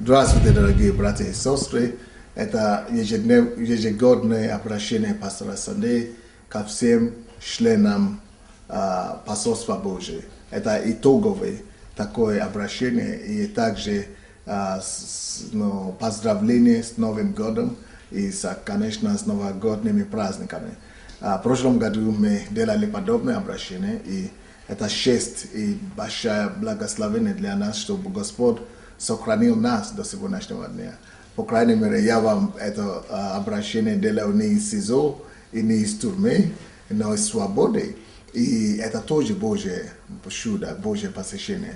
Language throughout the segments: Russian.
Здравствуйте, дорогие братья и сестры. Это ежегодное обращение пастора Сандей ко всем членам посольства Божия. Это итоговое такое обращение и также поздравление с Новым годом и, конечно, с новогодними праздниками. В прошлом году мы делали подобное обращение, и это честь и большое благословение для нас, чтобы Господь сохранил нас до сегодняшнего дня. По крайней мере, я вам это обращение делал не из СИЗО и не из тюрьмы, но из свободы. И это тоже Божье чудо, Божье посещение.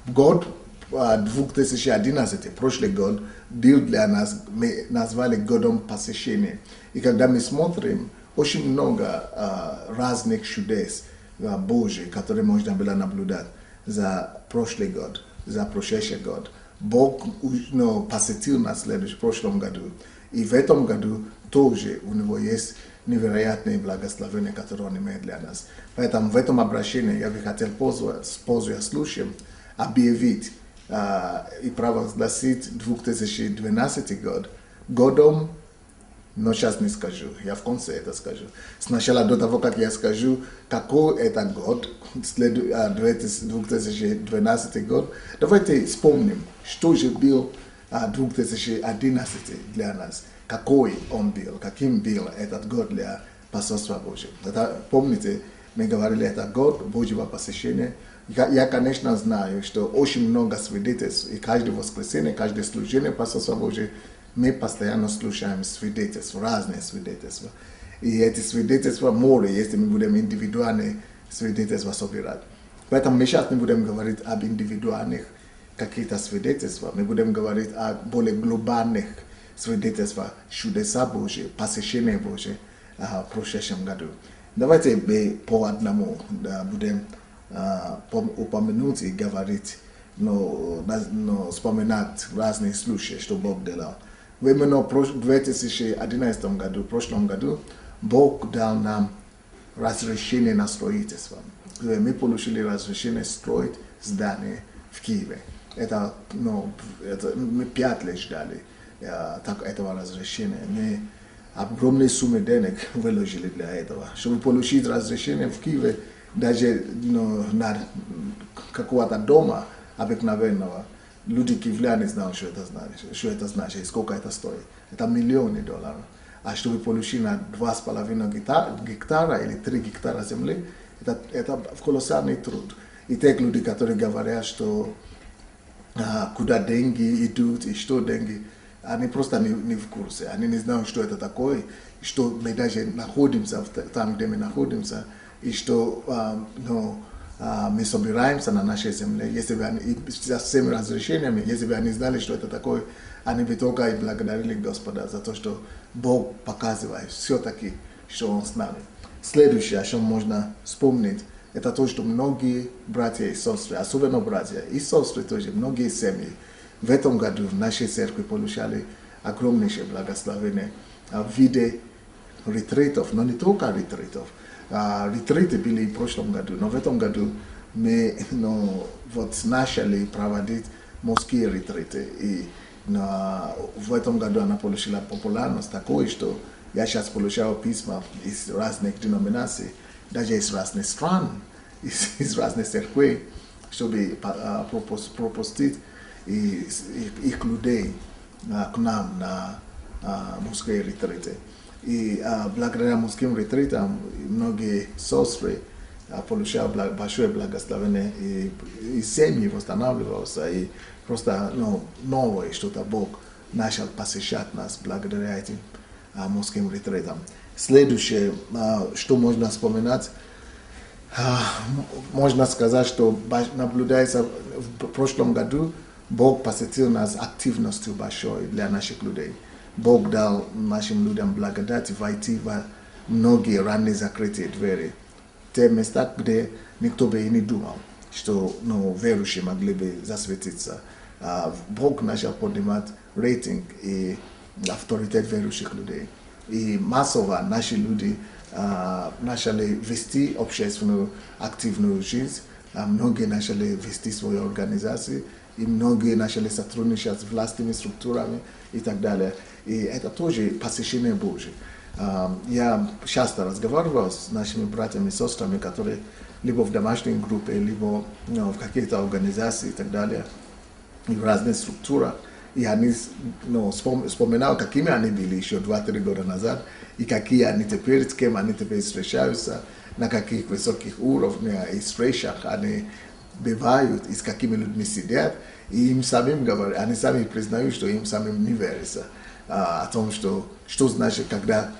Год 2011, прошлый год, был для нас, мы назвали годом посещения. И когда мы смотрим, очень много разных чудес Божьих, которые можно было наблюдать за прошлый год, за прошедший год. Бог посетил нас в прошлом году. И в этом году тоже у него есть невероятные благословения, которые он имеет для нас. Поэтому в этом обращении я бы хотел, пользуясь случаем, объявить и провозгласить 2012 год годом, но сейчас не скажу, я в конце это скажу. Сначала до того, как я скажу, какой это год, 2012 год, давайте вспомним, что же был 2011 для нас, какой он был, каким был этот год для посольства Божьего. Помните, мы говорили, это год Божьего посещения. Я, конечно, знаю, что очень много свидетельств, и каждое воскресенье, каждое служение посольства Божьего, мы постоянно слушаем свидетельства, разные свидетельства. И эти свидетельства море, если мы будем индивидуальные свидетельства собирать. Поэтому мы сейчас не будем говорить об индивидуальных каких-то свидетельствах, мы будем говорить о более глобальных свидетельствах чудеса Божьи, посещения Божьи в прошедшем году. Давайте по одному будем упомянуть и говорить, вспоминать разные случаи, что Бог делал. Именно в 2011 году, в прошлом году, Бог дал нам разрешение на строительство. Мы получили разрешение строить здание в Киеве. Мы 5 лет ждали этого разрешения. Мы огромные суммы денег выложили для этого. Чтобы получить разрешение в Киеве, даже на какого-то дома обыкновенного, люди киевляне знают, что это значит, сколько это стоит. Это миллионы долларов. А чтобы получить на 2,5 гектара или 3 гектара земли, это колоссальный труд. И те люди, которые говорят, что куда деньги идут и что деньги, они просто не в курсе. Они не знают, что это такое, что мы даже находимся там, где мы находимся, и что мы собираемся на нашей земле. Если бы они, со всеми разрешениями, если бы они знали, что это такое, они бы только и благодарили Господа за то, что Бог показывает все-таки, что Он с нами. Следующее, о чем можно вспомнить, это то, что многие братья и сестры, особенно братья и сестры тоже, многие семьи в этом году в нашей церкви получали огромнейшее благословение в виде ретритов, но не только ретритов. Ретриты были в прошлом году, но в этом году мы начали проводить морские ретриты. И в этом году она получила популярность такой, что я сейчас получаю письма из разных деноминаций, даже из разных стран, из разных церквей, чтобы пропустить их людей к нам на морские ретриты. И благодаря морским ретритам многие сестры получали большое благословение, и семьи восстанавливаются, и просто новое что-то Бог начал посещать нас благодаря этим морским ретритам. Следующее, что можно вспоминать, можно сказать, что наблюдается в прошлом году, Бог посетил нас активностью большой для наших людей. Бог дал нашим людям благодать войти в многие ранее закрытые двери. Те места, где никто бы и не думал, что верующие могли бы засветиться. Бог начал поднимать рейтинг и авторитет верующих людей. И массово наши люди начали вести общественную активную жизнь, многие начали вести свои организации, и многие начали сотрудничать с властными структурами и так далее. И это тоже посещение Божие. Я часто разговаривал с нашими братьями и сестрами, которые либо в домашней группе, либо в какие-то организации и так далее, и в разных структурах. И они вспоминал, какими они были еще 2-3 года назад, и какие они теперь, с кем они теперь встречаются, на каких высоких уровнях и встречах они бывают, и с какими людьми сидят. И им самим говорят, они сами признают, что им самим не верится о том, что значит, когда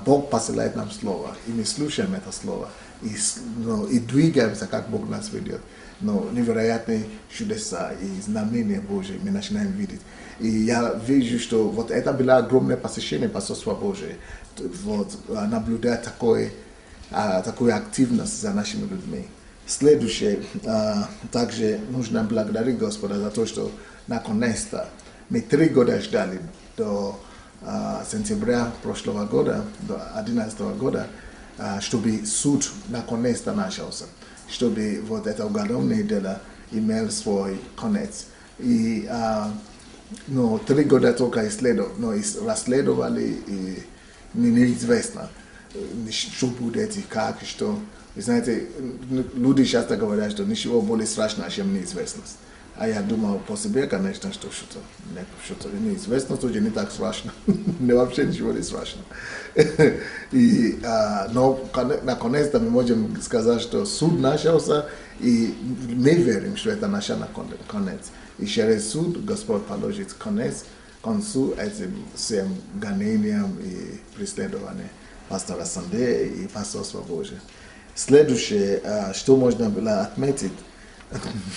Бог посылает нам слово, и мы слушаем это слово, и двигаемся, как Бог нас ведет. Но невероятные чудеса и знамения Божьи мы начинаем видеть. И я вижу, что вот это было огромное посещение Посольства Божьего. Вот, наблюдать такую активность за нашими людьми. Следующее, также нужно благодарить Господа за то, что наконец-то мы 3 года ждали до сентября прошлого года, до 2011 года, чтобы суд наконец-то начался, чтобы вот это уголовное дело имело свой конец. И 3 года только расследовали, и неизвестно, что будет и как, что. Вы знаете, люди часто говорят, что ничего более страшного, чем неизвестность. А я думал по себе, конечно, что что-то неизвестно, тоже не так страшно. Вообще ничего не страшно. Но наконец-то мы можем сказать, что суд начался, и мы верим, что это начал конец. И через суд Господь положит конец к концу этим всем гонениям и преследованиям пастора Санде и Посольства Божьего. Следующее, что можно было отметить,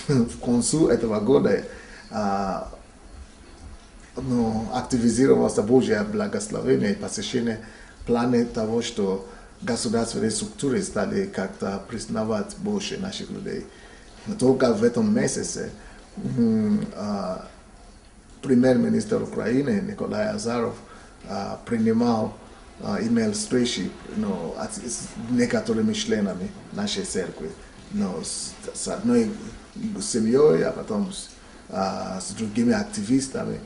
в концу этого года активизировалось Божье благословение и посещение планы того, что государственные структуры стали как-то признавать больше наших людей. Только в этом месяце премьер-министр Украины Николай Азаров принимал имел встречи с некоторыми членами нашей церкви, с одной семьей, а потом с другими активистами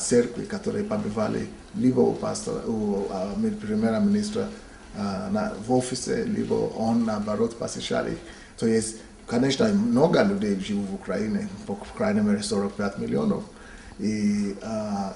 церкви, которые побывали либо у премьер-министра в офисе, либо он, наоборот, посещал их. То есть, конечно, много людей живут в Украине, по крайней мере 45 миллионов, и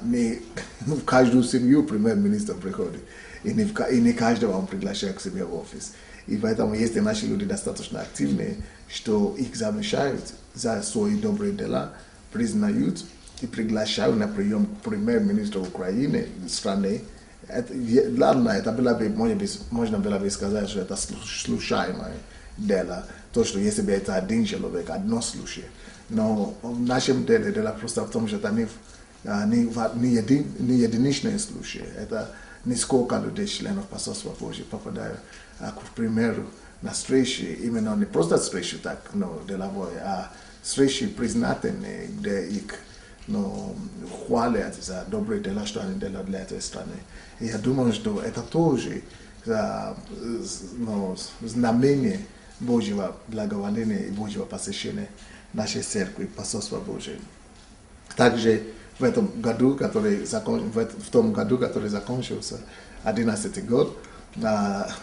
не в каждую семью премьер-министр приходит. И не каждого он приглашает к себе в офис. И поэтому, если наши люди достаточно активные, что их замечают за свои добрые дела, признают и приглашают на прием премьер-министра Украины, страны, ладно, это было бы, можно было бы сказать, что это случайное дело. То, что если бы это один человек, одно случай. Но в нашем деле просто в том, что это не единичные случаи. Это несколько людей, членов Посольства Божьего, попадают к примеру на встречи, именно не просто встречи так, деловой, а встречи признательные, где их хвалят за добрые дела, что они делают для этой страны. И я думаю, что это тоже знамение Божьего благоволения и Божьего посещения нашей церкви, Посольства Божьего. Также в том году, который закончился, 11 год,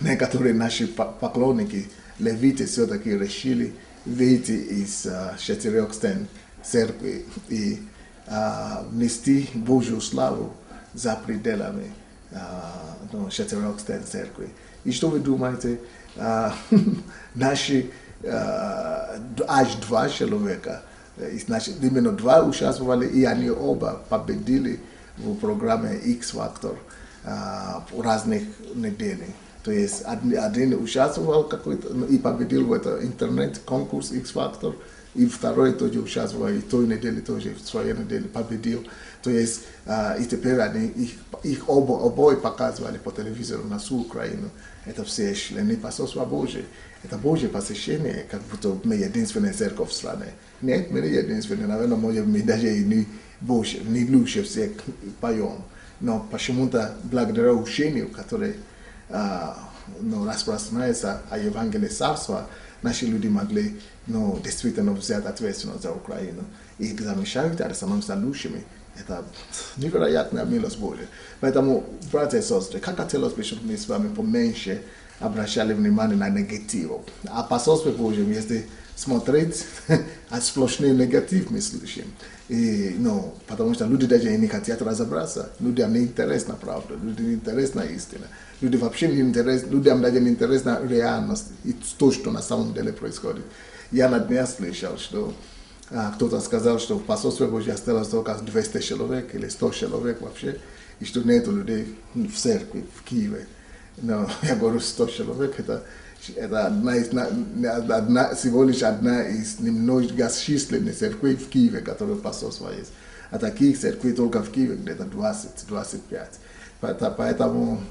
некоторые наши поклонники, левиты, все-таки решили выйти из 4 стен церкви и нести Божью славу за пределами 4 стен церкви. И что вы думаете? Наши аж 2 человека, именно 2 участвовали, и они оба победили в программе X-Factor в разных неделях. То есть один участвовал и победил в этом интернет-конкурс X-Factor, и второй тоже участвовал, и той неделе тоже в своей неделе победил. То есть и теперь их обои показывали по телевизору на всю Украину. Это все члены Посольства Божьего. Это Божье посещение, как будто мы единственная церковь в стране. Нет, мы не единственные, наверное, может, мы даже и не больше, не лучше всех поем. Но почему-то благодаря учению, которое no распространяется о Евангелии Царства, наши люди могли действительно взять ответственность за Украину и замещать это становимся лучшими. Это невероятная милость Божия. Поэтому, братья и сестры, как хотелось бы, чтобы мы с вами поменьше обращали внимание на негатив. А по Слову Божьему, если смотреть, сплошный негатив мы слышим. И, потому что люди даже не хотят разобраться. Людям не интересна правда, людям не интересна истина. Людям даже не интересна реальность и то, что на самом деле происходит. Я на днях слышал, что кто-то сказал, что в посольстве Божьем осталось только 200 человек или 100 человек вообще, и что нет людей в церкви, в Киеве. Но я говорю, 100 человек, это всего лишь одна из немногочисленных церквей в Киеве, которые посольство есть. А таких церквей только в Киеве где-то 20-25. Поэтому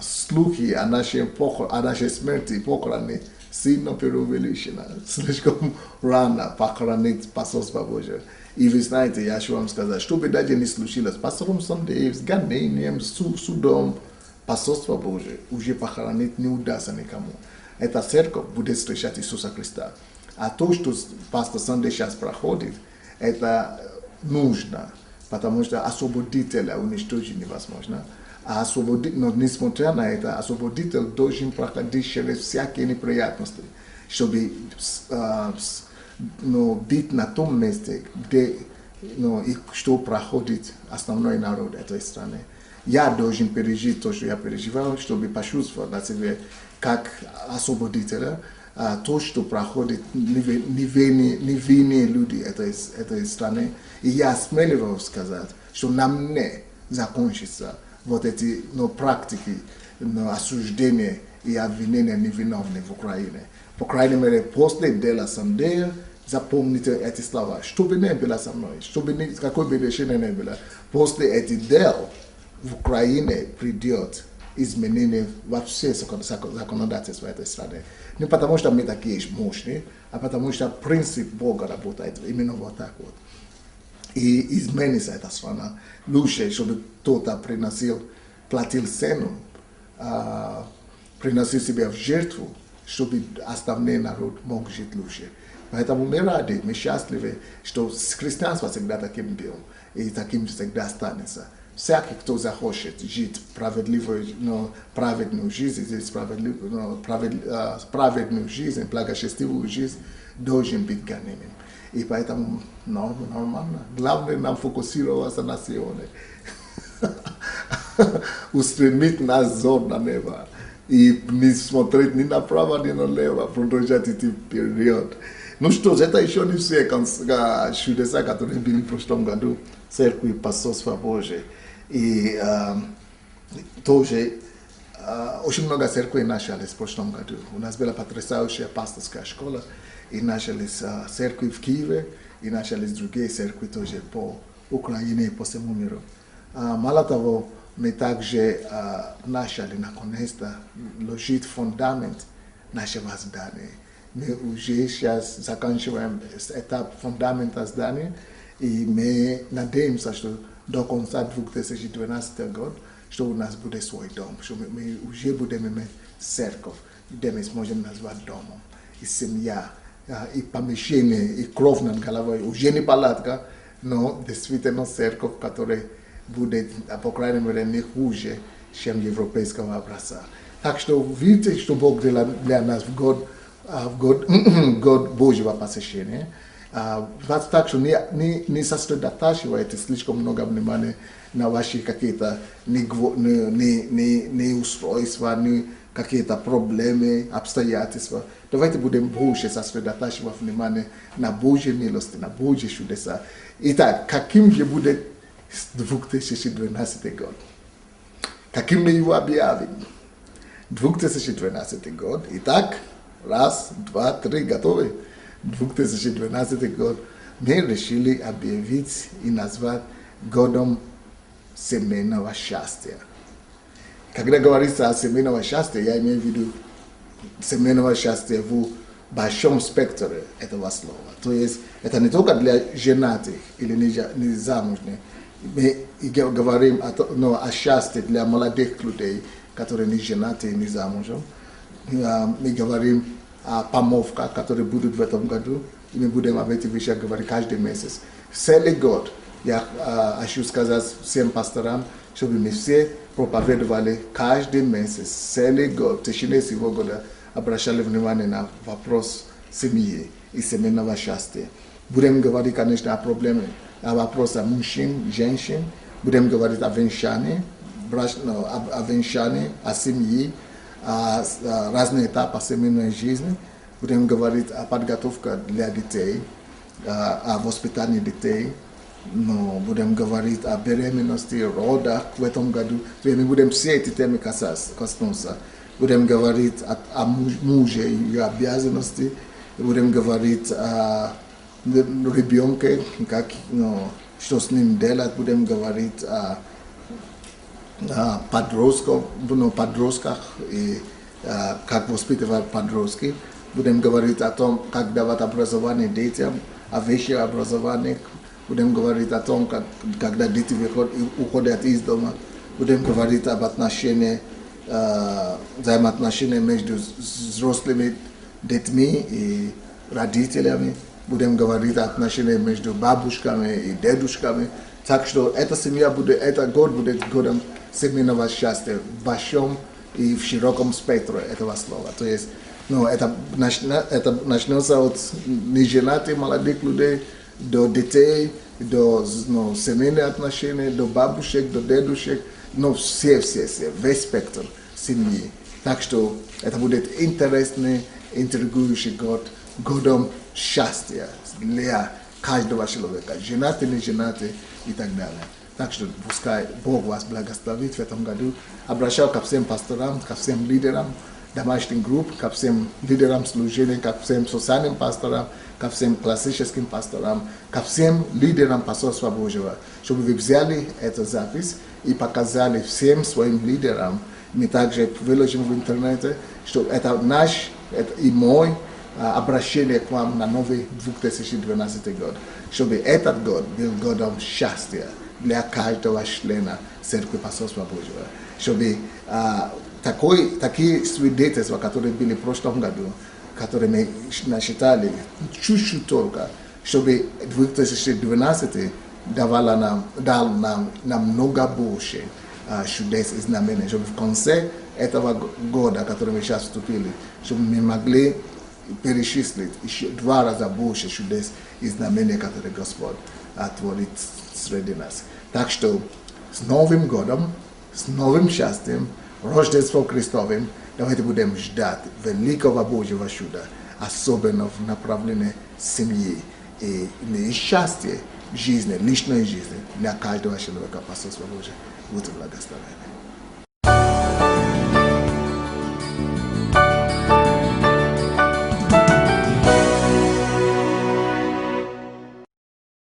слухи о нашей смерти и похороне сильно преувеличено. Слишком рано похоронить посольство Божие. И вы знаете, я хочу вам сказать, что бы даже не случилось, посолом Сандеев, с гонением, судом, посольство Божие уже похоронить не удастся никому. Эта церковь будет встречать Иисуса Христа. А то, что пастор Сандей сейчас проходит, это нужно, потому что освободителя уничтожить невозможно. Но несмотря на это, освободитель должен проходить через всякие неприятности, чтобы быть на том месте, где что проходит основной народ этой страны. Я должен пережить то, что я переживал, чтобы почувствовать на себе, как освободителя, то, что проходит невинные люди этой страны. И я смеливаюсь сказать, что нам не закончится вот эти практики осуждения и обвинения невиновных в Украине. По крайней мере, после дела Сандея, запомните эти слова. Что бы ни было со мной, какое бы решение ни было, после этих дел в Украине придет изменение во все законодательства этой страны. Не потому что мы такие мощные, а потому что принцип Бога работает именно вот так вот. И изменится эта страна. Лучше, чтобы кто-то платил цену, приносил себя в жертву, чтобы остальной народ мог жить лучше. Поэтому мы рады, мы счастливы, что христианство всегда таким было, и таким всегда останется. Всякий, кто захочет жить праведную жизнь, праведную жизнь, благочестивую жизнь, должен быть гонимым. И поэтому нормально. Главное нам фокусироваться на Сионе. Устремить наш взор на небо. И не смотреть ни направо, ни налево. Продолжать этот период. Ну что ж, это еще не все чудеса, которые были в прошлом году в церкви посольства Божьей. И тоже очень много церквей начались в прошлом году. У нас была потрясающая пасторская школа. И начались церкви в Киеве, и начались другие церкви тоже по Украине и по всему миру. Мало того, мы также начали наконец-то ложить фундамент нашего здания. Мы уже сейчас заканчиваем этап фундамента здания, и мы надеемся, что до конца 2012 года, что у нас будет свой дом, что мы уже будем иметь церковь, где мы сможем назвать домом, и семья, и помещение, и кровь над головой. Уже не палатка, но действительно церковь, которая будет, по крайней мере, не хуже, чем европейского образца. Так что видите, что Бог для нас в год Божьего посещения. Так что не сосредотачивайте слишком много внимания на ваши какие-то неустройства, какие-то проблемы, обстоятельства. Давайте будем больше сосредотачивать внимание на Божьей милости, на Божьи чудеса. Итак, каким же будет 2012 год? Каким мы его объявим? 2012 год. Итак, раз, два, три, готовы? 2012 год мы решили объявить и назвать годом семейного счастья. Когда говорится о семейном счастье, я имею в виду семейного счастья в большом спектре этого слова. То есть это не только для женатых или незамужних. Мы говорим о счастье для молодых людей, которые не женаты и не замужем. Мы говорим о помолвках, которые будут в этом году. И мы будем об этих вещах говорить каждый месяц. Целый год я хочу сказать всем пасторам, чтобы мы все проповедовали каждый месяц, целый год, в течение всего года обращали внимание на вопрос семьи и семейного счастья. Будем говорить, конечно, о проблемах, о вопросах мужчин, женщин. Будем говорить о венчании, о семье, о разных этапах семейной жизни. Будем говорить о подготовке для детей, о воспитании детей. Но будем говорить о беременности, родах в этом году. Мы будем все эти темы коснуться. Будем говорить о муже и ее обязанности. Будем говорить о ребенке, что с ним делать. Будем говорить о подростках и как воспитывать подростки. Будем говорить о том, как давать образование детям, о высшем образовании. Будем говорить о том, когда дети уходят из дома. Будем говорить об взаимоотношениях между взрослыми детьми и родителями. Будем говорить о отношениях между бабушками и дедушками. Так что эта семья этот год будет годом семейного счастья в большом и в широком спектре этого слова. То есть, это начнется от неженатых молодых людей, до детей, до семейных отношений, до бабушек, до дедушек, все, весь спектр семьи. Так что это будет интересный, интригующий год, годом счастья для каждого человека, женатый, не женатый и так далее. Так что пускай Бог вас благословит в этом году. Обращаю ко всем пасторам, ко всем лидерам домашних групп, ко всем лидерам служения, ко всем социальным пасторам, ко всем классическим пасторам, ко всем лидерам пасторства Божьего, чтобы вы взяли эту запись и показали всем своим лидерам. Мы также выложим в интернете, что это наш и мой обращение к вам на новый 2012 год, чтобы этот год был годом счастья для каждого члена Церкви Пасторства Божьего, чтобы такие свидетельства, которые были в прошлом году, которые мы насчитали, чуть-чуть только, чтобы 2012 дал нам намного больше чудес и знамений, чтобы в конце этого года, который мы сейчас вступили, чтобы мы могли перечислить еще 2 раза больше чудес и знамений, которые Господь творит среди нас. Так что с Новым годом, с новым счастьем, Рождеством Христовым, давайте будем ждать великого Божьего чуда, особенно в направлении семьи и счастья жизни, личной жизни для каждого человека. Пасторство Божие, будьте благословенны.